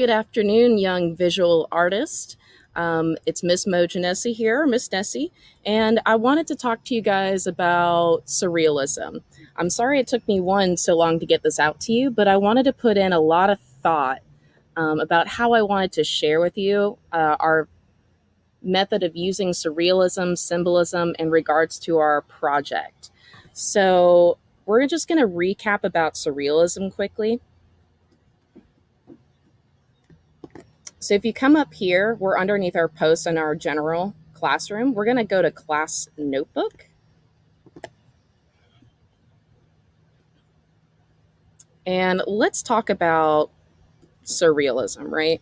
Good afternoon, young visual artist. It's Miss Mojanesi here, Miss Nessie, and I wanted to talk to you guys about surrealism. I'm sorry it took me so long to get this out to you, but I wanted to put in a lot of thought about how I wanted to share with you our method of using surrealism, symbolism in regards to our project. So, we're just going to recap about surrealism quickly. So if you come up here, we're underneath our post in our general classroom. We're going to go to class notebook. And let's talk about surrealism, right?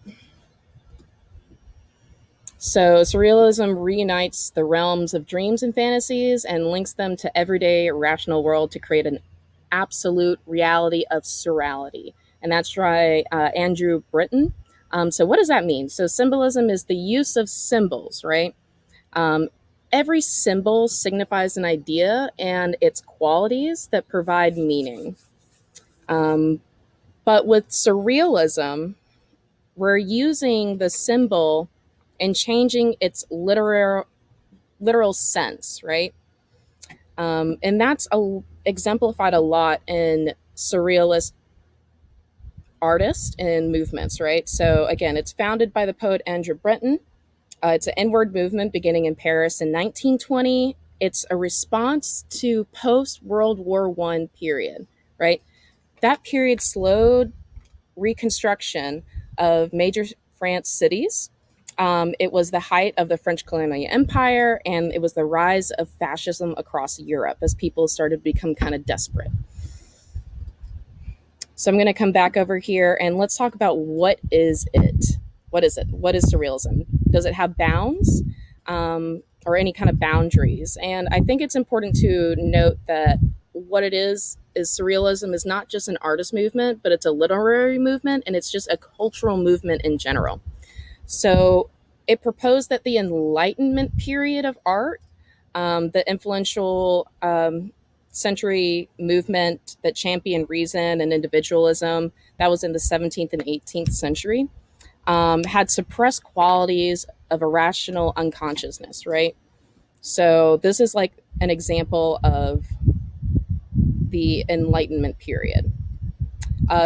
So surrealism reunites the realms of dreams and fantasies and links them to everyday rational world to create an absolute reality of surreality. And that's by Andrew Britton. So what does that mean? So symbolism is the use of symbols, right? Um, every symbol signifies an idea and its qualities that provide meaning. Um, but with surrealism, we're using the symbol and changing its literal sense, right? And that's exemplified a lot in surrealist artists and movements, right? So again, it's founded by the poet Andrew Breton. It's an inward movement beginning in Paris in 1920. It's a response to post World War One period, right? That period slowed reconstruction of major France cities. It was the height of the French colonial empire, and it was the rise of fascism across Europe as people started to become kind of desperate. So I'm going to come back over here and let's talk about what is it? What is it? What is surrealism? Does it have bounds or any kind of boundaries? And I think it's important to note that what it is surrealism is not just an artist movement, but it's a literary movement and it's just a cultural movement in general. So it proposed that the Enlightenment period of art, the influential century movement that championed reason and individualism, that was in the 17th and 18th century, had suppressed qualities of irrational unconsciousness, right? So this is like an example of the Enlightenment period.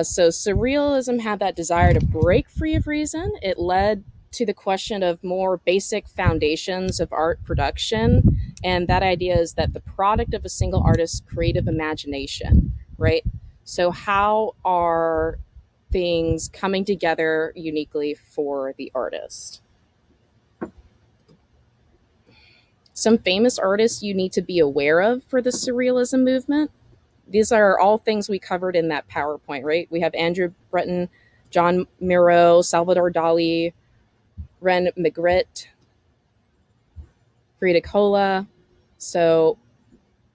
So surrealism had that desire to break free of reason. It led to the question of more basic foundations of art production. And that idea is that the product of a single artist's creative imagination, right? So, how are things coming together uniquely for the artist? Some famous artists you need to be aware of for the surrealism movement. These are all things we covered in that PowerPoint, right? We have Andrew Breton, John Miro, Salvador Dali, Ren Magritte, Frida Kahlo. So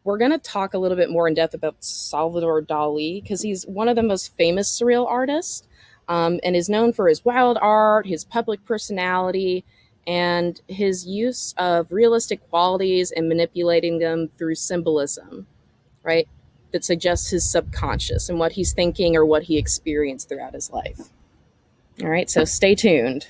we're going to talk a little bit more in depth about Salvador Dali because he's one of the most famous surreal artists and is known for his wild art, his public personality, and his use of realistic qualities and manipulating them through symbolism, right? That suggests his subconscious and what he's thinking or what he experienced throughout his life. All right, so stay tuned.